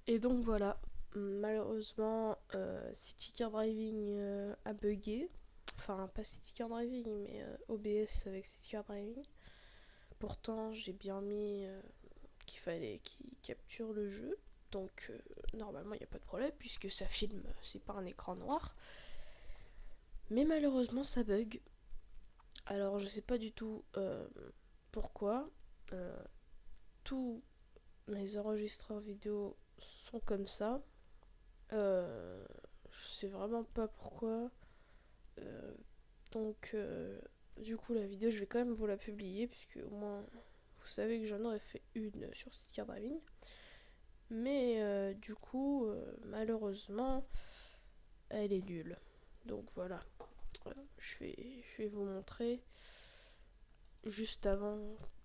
Et donc voilà, malheureusement, City Car Driving a bugué. Enfin, pas City Car Driving, mais OBS avec City Car Driving. Pourtant, j'ai bien mis qu'il fallait qu'il capture le jeu. Donc, normalement, il n'y a pas de problème puisque ça filme, c'est pas un écran noir. Mais malheureusement, ça bug. Alors, je sais pas du tout pourquoi. Euh, tous mes enregistreurs vidéo sont comme ça. Je sais vraiment pas pourquoi. Euh, donc, du coup, la vidéo, je vais quand même vous la publier, puisque au moins, vous savez que j'en aurais fait une sur Sticker Driving. Mais du coup, malheureusement, elle est nulle. Donc voilà, je vais vous montrer juste avant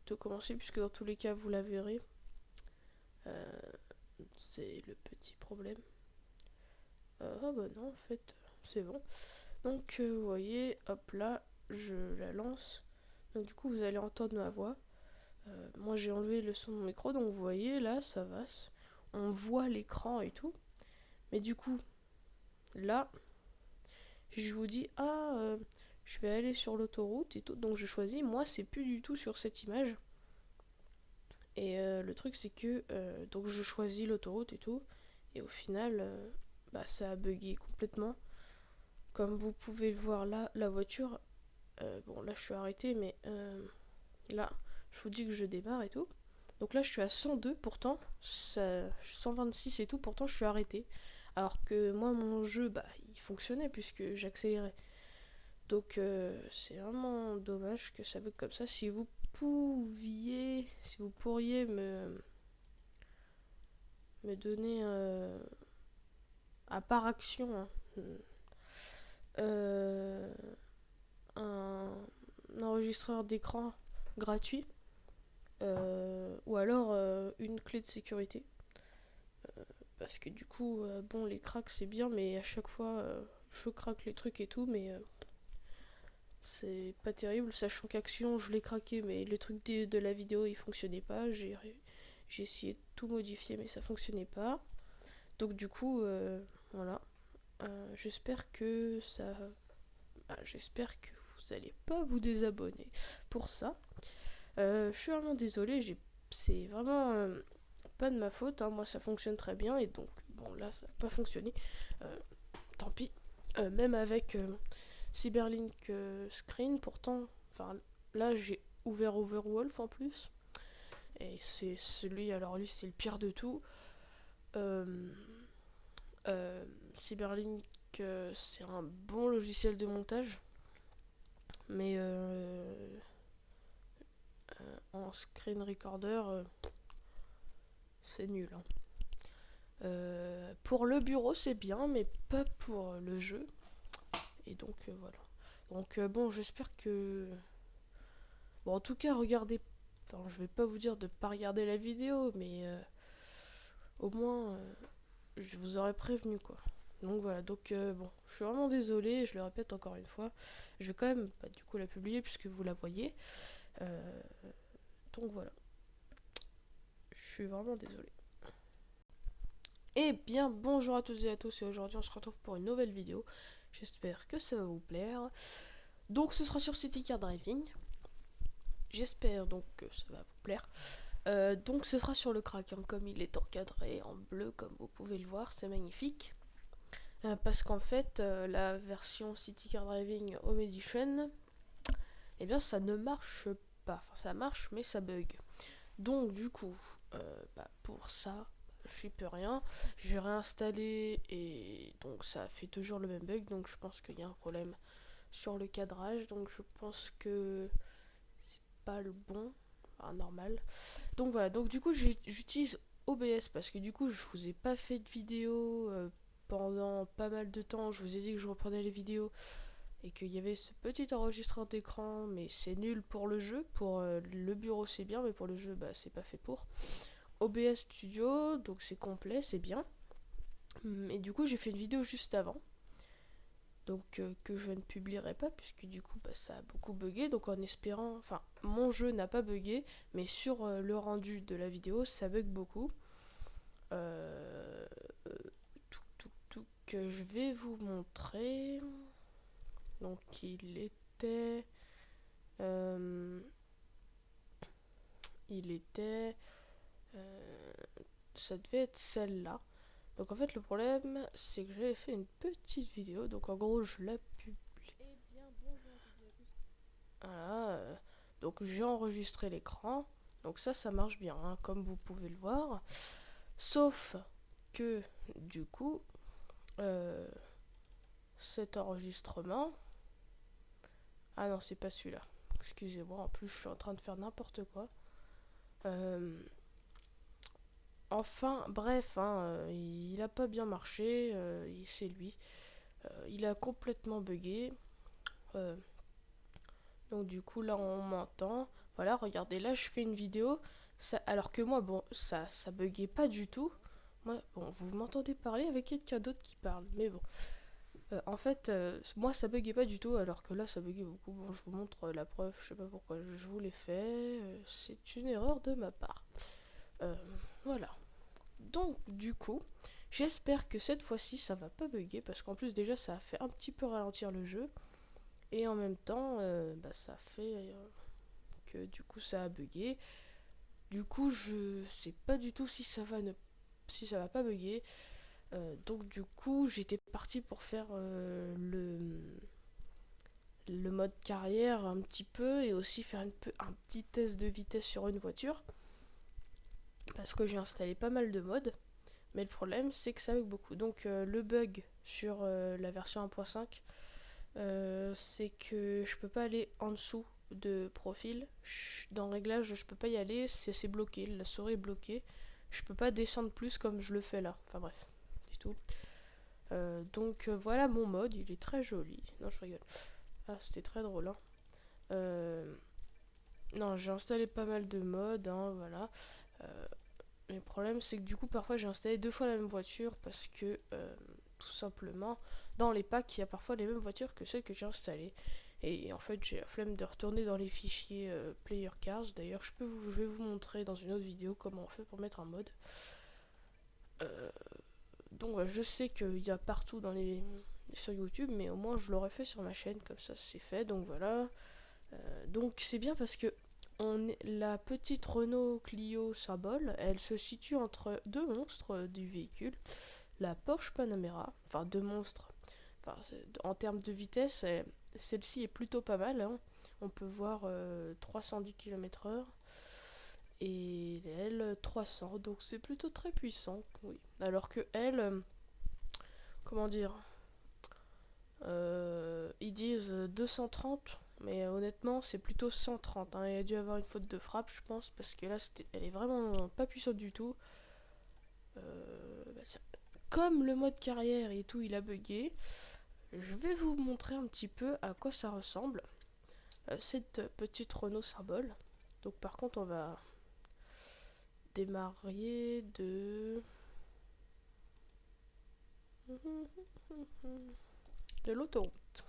de commencer, puisque dans tous les cas, vous la verrez. Euh, c'est le petit problème. Ah bah non, en fait, c'est bon. Donc, vous voyez, hop là, je la lance. Donc, du coup, vous allez entendre ma voix. Moi, j'ai enlevé le son de mon micro, donc vous voyez, là, ça va. On voit l'écran et tout. Mais du coup, là, je vous dis, je vais aller sur l'autoroute et tout. Donc, je choisis. Moi, c'est plus du tout sur cette image. Et le truc, c'est que, donc, je choisis l'autoroute et tout. Et au final, bah, ça a bugué complètement. Comme vous pouvez le voir là, la voiture, bon là je suis arrêté, mais là je vous dis que je démarre et tout. Donc là je suis à 102 pourtant, 126 et tout, pourtant je suis arrêté. Alors que moi mon jeu, bah il fonctionnait puisque j'accélérais. Donc c'est vraiment dommage que ça bug comme ça. Si vous pourriez me donner à part action, hein, euh, un enregistreur d'écran gratuit, ou alors une clé de sécurité. Parce que du coup, bon, les cracks c'est bien, mais à chaque fois, je craque les trucs et tout, mais c'est pas terrible. Sachant qu'Action, je l'ai craqué, mais le truc de la vidéo il fonctionnait pas. J'ai essayé de tout modifier, mais ça fonctionnait pas. Donc du coup, voilà. J'espère que ça. J'espère que vous allez pas vous désabonner pour ça. Je suis vraiment désolée, c'est vraiment pas de ma faute, hein. Moi ça fonctionne très bien et donc bon là ça n'a pas fonctionné. Euh, Tant pis. Même avec Cyberlink Screen, pourtant, enfin là j'ai ouvert Overwolf en plus. Et c'est celui, alors lui c'est le pire de tout. Euh, euh, Cyberlink c'est un bon logiciel de montage, mais en screen recorder c'est nul, hein. Pour le bureau, c'est bien, mais pas pour le jeu. Et donc, voilà. Donc, bon, j'espère que. Bon, en tout cas, regardez. Enfin, je vais pas vous dire de pas regarder la vidéo, mais au moins, je vous aurais prévenu, quoi. Donc voilà, donc bon, je suis vraiment désolée, je le répète encore une fois. Je vais quand même, bah, du coup, la publier puisque vous la voyez. Euh, donc voilà, je suis vraiment désolée. Eh bien, bonjour à toutes et à tous, et aujourd'hui on se retrouve pour une nouvelle vidéo. J'espère que ça va vous plaire. Donc ce sera sur City Car Driving. J'espère donc que ça va vous plaire. Donc ce sera sur le crack, hein, comme il est encadré en bleu, comme vous pouvez le voir, c'est magnifique. Parce qu'en fait, la version City Car Driving Home Edition, eh bien ça ne marche pas. Enfin ça marche, mais ça bug. Donc du coup, pour ça, j'y peux rien. J'ai réinstallé et donc ça fait toujours le même bug. Donc je pense qu'il y a un problème sur le cadrage. Donc je pense que c'est pas le bon, enfin, normal. Donc voilà, donc du coup j'utilise OBS parce que du coup je vous ai pas fait de vidéo pendant pas mal de temps. Je vous ai dit que je reprenais les vidéos et qu'il y avait ce petit enregistreur d'écran, mais c'est nul pour le jeu. Pour le bureau c'est bien, mais pour le jeu bah c'est pas fait pour. OBS Studio, donc c'est complet, c'est bien. Et du coup j'ai fait une vidéo juste avant, donc que je ne publierai pas puisque du coup bah, ça a beaucoup bugué, donc en espérant, enfin mon jeu n'a pas bugué, mais sur le rendu de la vidéo ça bug beaucoup. je vais vous montrer. Donc euh, il était, ça devait être celle-là. Donc en fait le problème c'est que j'avais fait une petite vidéo, donc en gros je la publie. Voilà, donc j'ai enregistré l'écran, donc ça marche bien, hein, comme vous pouvez le voir. Sauf que du coup, cet enregistrement... Ah non, c'est pas celui-là. Excusez-moi, en plus je suis en train de faire n'importe quoi. Enfin, bref, hein, il a pas bien marché, c'est lui. Il a complètement bugué. Donc du coup là on m'entend. Voilà, regardez, là je fais une vidéo. Alors que moi, bon, ça buguait pas du tout. Moi, bon, vous m'entendez parler avec quelqu'un d'autre qui parle, mais bon. En fait, moi ça buguait pas du tout, alors que là ça buguait beaucoup. Bon, je vous montre la preuve, je sais pas pourquoi je vous l'ai fait. C'est une erreur de ma part. Voilà. Donc, du coup, j'espère que cette fois-ci ça va pas bugger, parce qu'en plus, déjà ça a fait un petit peu ralentir le jeu. Et en même temps, ça fait que du coup ça a bugué. Du coup, je sais pas du tout si ça va pas bugger. Donc du coup, j'étais parti pour faire le mode carrière un petit peu et aussi faire un petit test de vitesse sur une voiture. Parce que j'ai installé pas mal de modes. Mais le problème, c'est que ça bug beaucoup. Donc le bug sur la version 1.5, c'est que je peux pas aller en dessous de profil. Dans réglage, je peux pas y aller, c'est bloqué, la souris est bloquée. Je peux pas descendre plus comme je le fais là. Enfin bref, c'est tout. Donc voilà mon mode, il est très joli. Non, je rigole. Ah, c'était très drôle. Hein. Non, j'ai installé pas mal de modes, hein, voilà. Mais le problème, c'est que du coup, parfois, j'ai installé 2 fois la même voiture parce que, tout simplement, dans les packs, il y a parfois les mêmes voitures que celles que j'ai installées. Et en fait, j'ai la flemme de retourner dans les fichiers Player Cars. D'ailleurs, je vais vous montrer dans une autre vidéo comment on fait pour mettre un mode. Donc, je sais qu'il y a partout sur YouTube, mais au moins, je l'aurais fait sur ma chaîne, comme ça, c'est fait. Donc, voilà. Donc, c'est bien parce que la petite Renault Clio symbole, elle se situe entre deux monstres du véhicule. La Porsche Panamera, enfin deux monstres. Enfin, en termes de vitesse, celle-ci est plutôt pas mal. Hein. On peut voir 310 km/h et elle 300, donc c'est plutôt très puissant. Oui. Alors que elle, comment dire, ils disent 230. Mais honnêtement, c'est plutôt 130. Hein. Il a dû avoir une faute de frappe, je pense, parce que là, elle est vraiment pas puissante du tout. Comme le mode carrière et tout, il a bugué, je vais vous montrer un petit peu à quoi ça ressemble, cette petite Renault symbole. Donc par contre, on va démarrer de l'autoroute.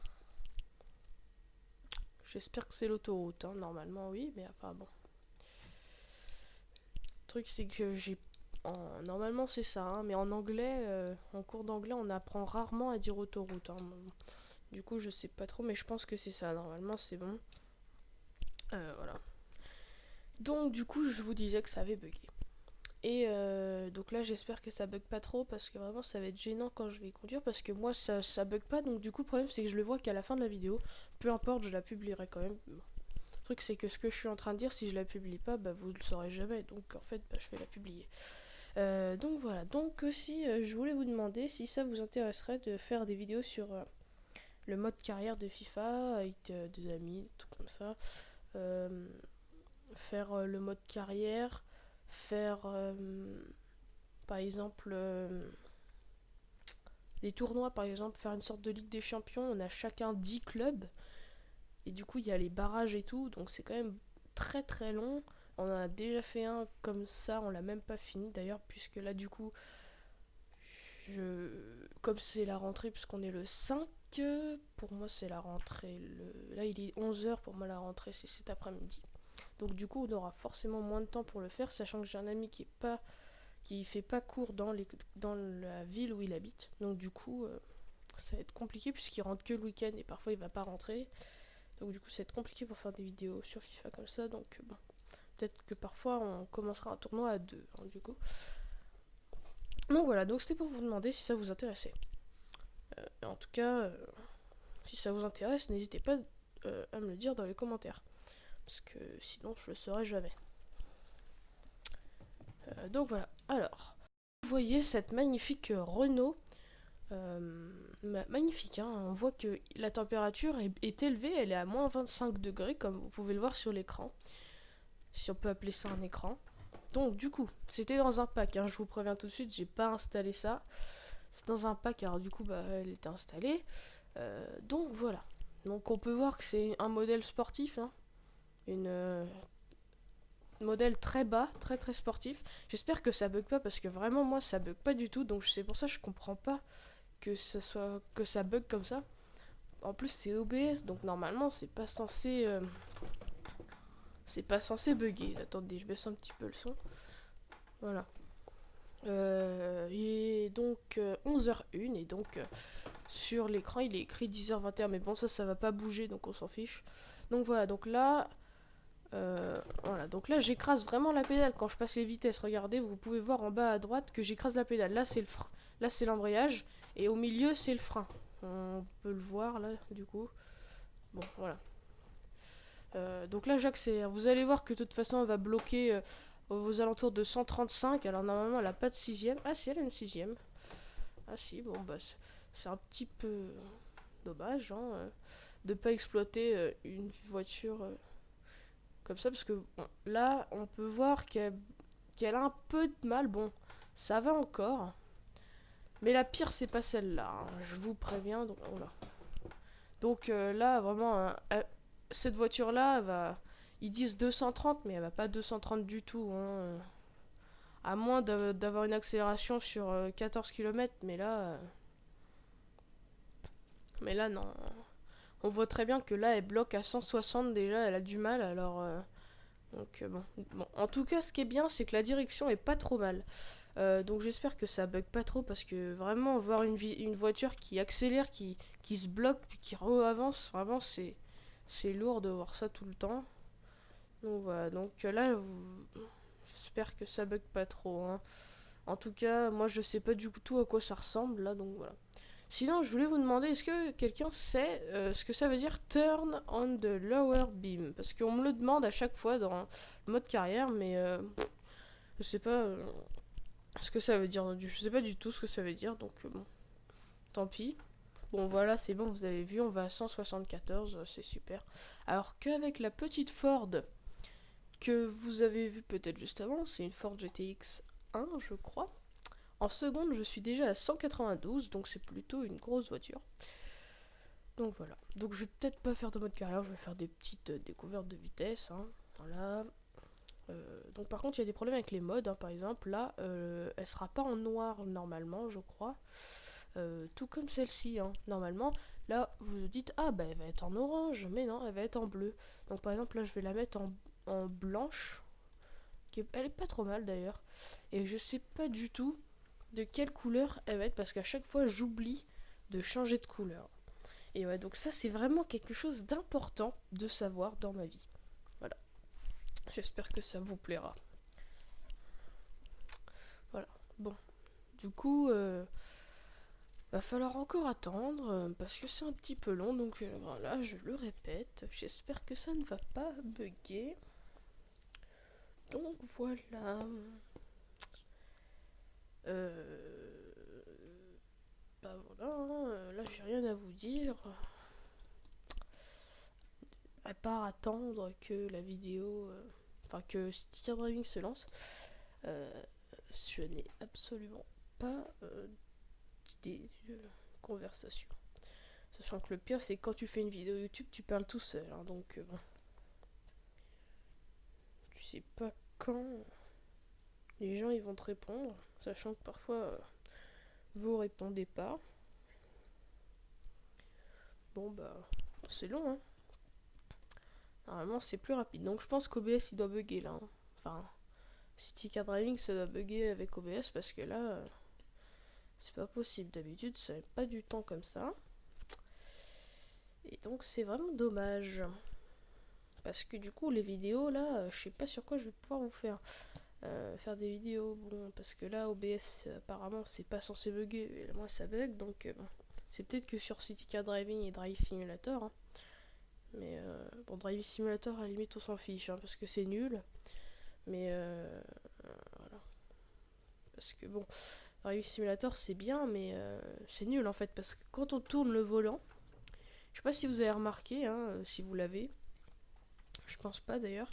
J'espère que c'est l'autoroute, hein. Normalement oui, mais enfin bon. Le truc c'est que normalement c'est ça, hein, mais en anglais, en cours d'anglais, on apprend rarement à dire autoroute. Hein. Du coup, je sais pas trop, mais je pense que c'est ça. Normalement, c'est bon. Voilà. Donc, du coup, je vous disais que ça avait bugué. Et donc là, j'espère que ça bug pas trop parce que vraiment, ça va être gênant quand je vais conduire parce que moi, ça bug pas. Donc, du coup, le problème, c'est que je le vois qu'à la fin de la vidéo. Peu importe, je la publierai quand même. Bon. Le truc, c'est que ce que je suis en train de dire, si je la publie pas, vous le saurez jamais. Donc, en fait, je vais la publier. Donc voilà, donc aussi je voulais vous demander si ça vous intéresserait de faire des vidéos sur le mode carrière de FIFA avec des amis, tout comme ça. Faire le mode carrière, faire par exemple des tournois, par exemple, faire une sorte de Ligue des Champions. On a chacun 10 clubs et du coup il y a les barrages et tout, donc c'est quand même très très long. On en a déjà fait un comme ça, on l'a même pas fini d'ailleurs, puisque là du coup, comme c'est la rentrée, puisqu'on est le 5, pour moi c'est la rentrée, là il est 11h, pour moi la rentrée c'est cet après-midi. Donc du coup on aura forcément moins de temps pour le faire, sachant que j'ai un ami qui fait pas cours dans la ville où il habite. Donc du coup, ça va être compliqué puisqu'il rentre que le week-end et parfois il va pas rentrer. Donc du coup, ça va être compliqué pour faire des vidéos sur FIFA comme ça. Donc bon, peut-être que parfois on commencera un tournoi à deux, hein, du coup. Donc voilà, donc c'était pour vous demander si ça vous intéressait. En tout cas, si ça vous intéresse, n'hésitez pas à me le dire dans les commentaires. Parce que sinon, je le saurais jamais. Donc voilà. Alors, vous voyez cette magnifique Renault. Magnifique, hein. On voit que la température est élevée. Elle est à moins 25 degrés, comme vous pouvez le voir sur l'écran. Si on peut appeler ça un écran. Donc du coup, c'était dans un pack, hein, je vous préviens tout de suite, j'ai pas installé ça. C'est dans un pack, alors du coup, bah, elle était installée. Donc voilà. Donc on peut voir que c'est un modèle sportif, hein. Modèle très bas, très très sportif. J'espère que ça bug pas parce que vraiment moi ça bug pas du tout, donc c'est pour ça que je comprends pas que ça bug comme ça. En plus c'est OBS, donc normalement c'est pas censé bugger. Attendez, je baisse un petit peu le son. Voilà. Il est donc 11h01 et donc sur l'écran il est écrit 10h21, mais bon ça va pas bouger donc on s'en fiche. Donc voilà, donc là j'écrase vraiment la pédale quand je passe les vitesses. Regardez, vous pouvez voir en bas à droite que j'écrase la pédale. Là c'est le frein, là c'est l'embrayage et au milieu c'est le frein. On peut le voir là du coup. Bon voilà. Donc là j'accélère. Vous allez voir que de toute façon on va bloquer aux alentours de 135. Alors normalement elle a pas de sixième. Ah si, elle a une sixième. Ah si, bon bah c'est un petit peu dommage, hein, de pas exploiter une voiture comme ça, parce que bon, là on peut voir qu'elle a un peu de mal. Bon, ça va encore, mais la pire c'est pas celle-là, hein, je vous préviens. Donc, oh là. Donc là vraiment cette voiture là ils disent 230 mais elle va pas 230 du tout, hein, à moins d'avoir une accélération sur 14 km, mais là non. On voit très bien que là elle bloque à 160 déjà, elle a du mal, alors donc bon. En tout cas ce qui est bien c'est que la direction est pas trop mal. Donc j'espère que ça bug pas trop, parce que vraiment voir une voiture qui accélère, qui se bloque puis qui re-avance, vraiment c'est lourd de voir ça tout le temps. Donc voilà, donc là j'espère que ça bug pas trop, hein. En tout cas moi je sais pas du tout à quoi ça ressemble là, donc voilà. Sinon, je voulais vous demander, est-ce que quelqu'un sait ce que ça veut dire turn on the lower beam? Parce qu'on me le demande à chaque fois dans le mode carrière, mais je sais pas ce que ça veut dire. Je sais pas du tout ce que ça veut dire, donc bon, tant pis. Bon, voilà, c'est bon, vous avez vu, on va à 174, c'est super. Alors qu'avec la petite Ford que vous avez vue peut-être juste avant, c'est une Ford GTX 1, je crois. En seconde, je suis déjà à 192, donc c'est plutôt une grosse voiture. Donc voilà. Donc je vais peut-être pas faire de mode carrière, je vais faire des petites découvertes de vitesse, hein. Voilà. Donc par contre, il y a des problèmes avec les modes, hein. Par exemple, là, elle sera pas en noir normalement, je crois. Tout comme celle-ci, hein. Normalement, là, vous vous dites, ah bah elle va être en orange, mais non, elle va être en bleu. Donc par exemple, là, je vais la mettre en blanche. Elle est pas trop mal d'ailleurs. Et je sais pas du tout de quelle couleur elle va être, parce qu'à chaque fois j'oublie de changer de couleur. Et ouais, donc ça c'est vraiment quelque chose d'important de savoir dans ma vie. Voilà. J'espère que ça vous plaira. Voilà. Bon. Du coup, va falloir encore attendre, parce que c'est un petit peu long, donc voilà, je le répète. J'espère que ça ne va pas bugger. Donc voilà. Bah voilà, hein, là j'ai rien à vous dire. À part attendre que la vidéo, enfin que Sticker Driving se lance. Je n'ai absolument pas d'idée de conversation. Sachant que le pire c'est quand tu fais une vidéo YouTube tu parles tout seul, hein, donc bon. Tu sais pas quand les gens ils vont te répondre, sachant que parfois vous répondez pas. Bon bah c'est long, hein. Normalement c'est plus rapide, donc je pense qu'OBS il doit bugger là, hein. Enfin City Car Driving, ça doit bugger avec OBS parce que là, c'est pas possible. D'habitude, ça n'est pas du temps comme ça. Et donc, c'est vraiment dommage. Parce que du coup, les vidéos, là, je sais pas sur quoi je vais pouvoir vous faire. Faire des vidéos, bon, parce que là, OBS, apparemment, c'est pas censé bugger. Et moi, ça bug, donc bon. C'est peut-être que sur City Car Driving et Drive Simulator. Hein. Mais bon, Drive Simulator, à la limite, on s'en fiche, hein, parce que c'est nul. Mais voilà. Parce que bon, Drive Simulator, c'est bien, mais c'est nul en fait. Parce que quand on tourne le volant, je sais pas si vous avez remarqué, hein, si vous l'avez. Je pense pas d'ailleurs.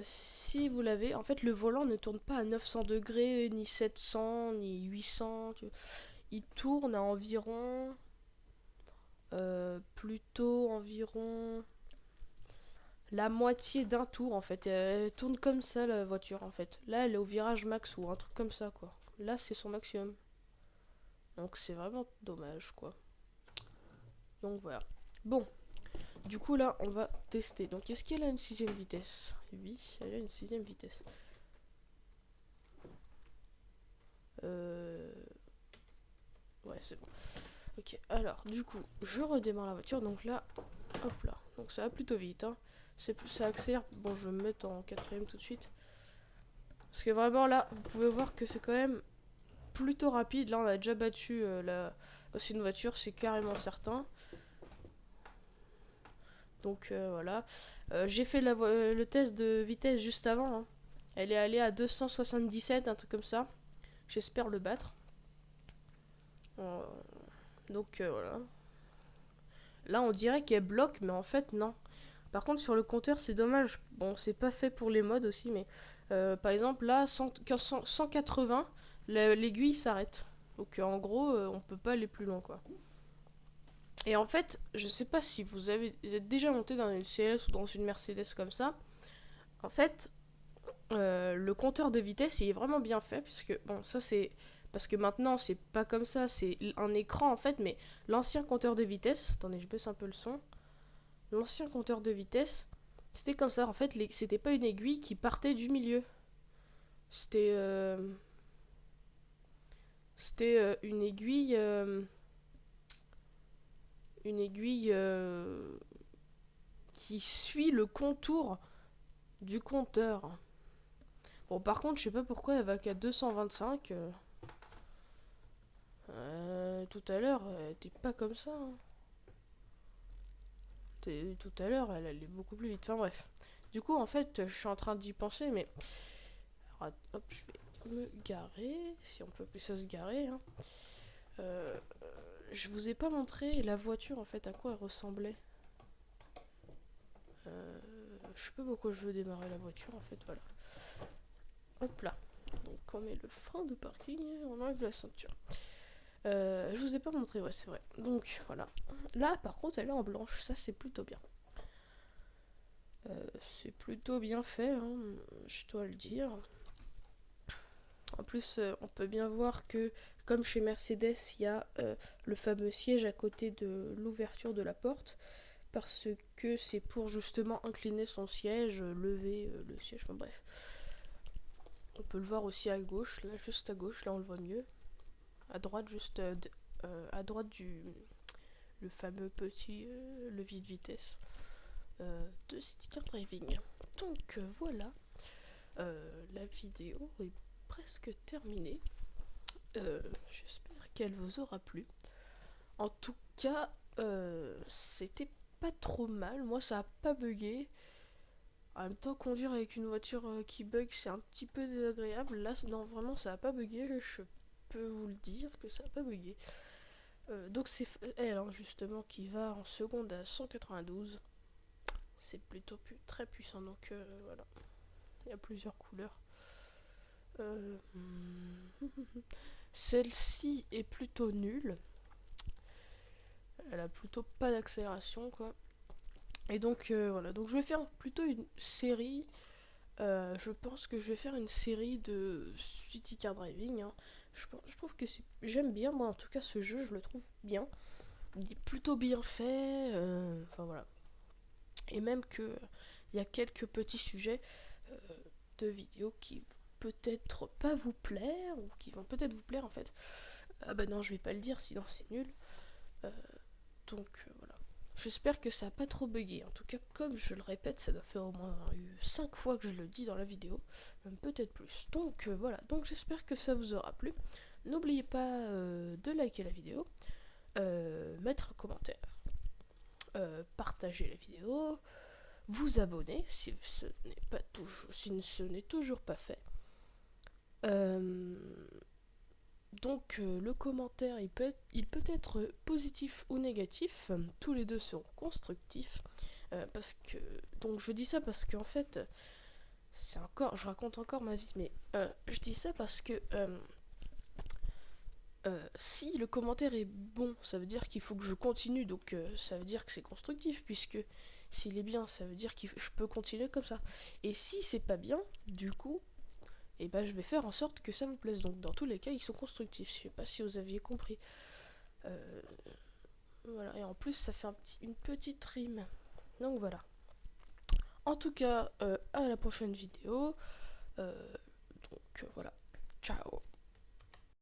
Si vous l'avez, en fait, le volant ne tourne pas à 900 degrés, ni 700, ni 800. Il tourne à environ. Plutôt environ la moitié d'un tour en fait. Elle tourne comme ça la voiture en fait. Là elle est au virage max ou un truc comme ça quoi. Là c'est son maximum. Donc c'est vraiment dommage quoi. Donc voilà. Bon. Du coup là on va tester. Donc est-ce qu'elle a une 6ème vitesse? Oui, elle a une 6ème vitesse. Ouais c'est bon. Ok, alors du coup je redémarre la voiture. Donc là, hop là. Donc ça va plutôt vite hein. Ça accélère. Bon, je vais me mettre en 4ème tout de suite. Parce que vraiment là, vous pouvez voir que c'est quand même plutôt rapide. Là, on a déjà battu aussi une voiture, c'est carrément certain. Donc voilà. J'ai fait le test de vitesse juste avant. Hein. Elle est allée à 277, un truc comme ça. J'espère le battre. Donc voilà. Là, on dirait qu'elle bloque, mais en fait, non. Par contre, sur le compteur, c'est dommage. Bon, c'est pas fait pour les modes aussi, mais par exemple, là, 180, l'aiguille s'arrête. Donc, en gros, on peut pas aller plus loin, quoi. Et en fait, je sais pas si vous êtes déjà monté dans une CS ou dans une Mercedes comme ça. En fait, le compteur de vitesse, il est vraiment bien fait, puisque, bon, ça c'est. Parce que maintenant, c'est pas comme ça, c'est un écran en fait, mais l'ancien compteur de vitesse. Attendez, je baisse un peu le son. L'ancien compteur de vitesse, c'était comme ça. En fait, c'était pas une aiguille qui partait du milieu. C'était une aiguille qui suit le contour du compteur. Bon, par contre, je sais pas pourquoi elle va qu'à 225. Tout à l'heure, elle était pas comme ça. Hein. Tout à l'heure, elle allait beaucoup plus vite. Enfin bref. Du coup, en fait, je suis en train d'y penser, mais... Alors, hop, je vais me garer, si on peut appeler ça se garer. Hein. Je vous ai pas montré la voiture, en fait, à quoi elle ressemblait. Je sais pas pourquoi je veux démarrer la voiture, en fait, voilà. Hop là. Donc, on met le frein de parking, on enlève la ceinture. Je vous ai pas montré, ouais, c'est vrai. Donc, voilà. Là, par contre, elle est en blanche, ça, c'est plutôt bien. C'est plutôt bien fait, hein, je dois le dire. En plus, on peut bien voir que, comme chez Mercedes, il y a le fameux siège à côté de l'ouverture de la porte, parce que c'est pour justement incliner son siège, lever le siège, enfin bref. On peut le voir aussi à gauche, là, juste à gauche, là on le voit mieux. À droite, juste à droite le fameux petit levier de vitesse de City Car Driving. Donc voilà, la vidéo est presque terminée. J'espère qu'elle vous aura plu. En tout cas, c'était pas trop mal. Moi, ça a pas bugué. En même temps, conduire avec une voiture qui bug, c'est un petit peu désagréable. Là, non, vraiment, ça a pas bugué. Je peux vous le dire que ça a pas bugué. Donc, c'est elle, hein, justement, qui va en seconde à 192. C'est plutôt très puissant. Donc, voilà. Il y a plusieurs couleurs. Celle-ci est plutôt nulle. Elle a plutôt pas d'accélération quoi. Et donc voilà, donc je vais faire plutôt une série. Je pense que je vais faire une série de City Car Driving. Hein. Je trouve que j'aime bien, moi en tout cas ce jeu, je le trouve bien. Il est plutôt bien fait. Enfin voilà. Et même que il y a quelques petits sujets de vidéos qui vont peut-être pas vous plaire, ou qui vont peut-être vous plaire en fait. Ah bah non, je vais pas le dire, sinon c'est nul. Voilà. J'espère que ça a pas trop bugué. En tout cas, comme je le répète, ça doit faire au moins 5 fois que je le dis dans la vidéo, même peut-être plus. Voilà, donc j'espère que ça vous aura plu. N'oubliez pas de liker la vidéo, mettre un commentaire, partager la vidéo, vous abonner si ce n'est toujours pas fait. Le commentaire il peut être positif ou négatif, tous les deux seront constructifs, donc je dis ça parce qu'en fait je raconte encore ma vie, mais je dis ça parce que si le commentaire est bon, ça veut dire qu'il faut que je continue, donc ça veut dire que c'est constructif, puisque s'il est bien, ça veut dire que je peux continuer comme ça. Et si c'est pas bien, du coup, et ben je vais faire en sorte que ça vous plaise. Donc dans tous les cas, ils sont constructifs. Je sais pas si vous aviez compris. Voilà. Et en plus, ça fait une petite rime. Donc voilà. En tout cas, à la prochaine vidéo. Voilà. Ciao.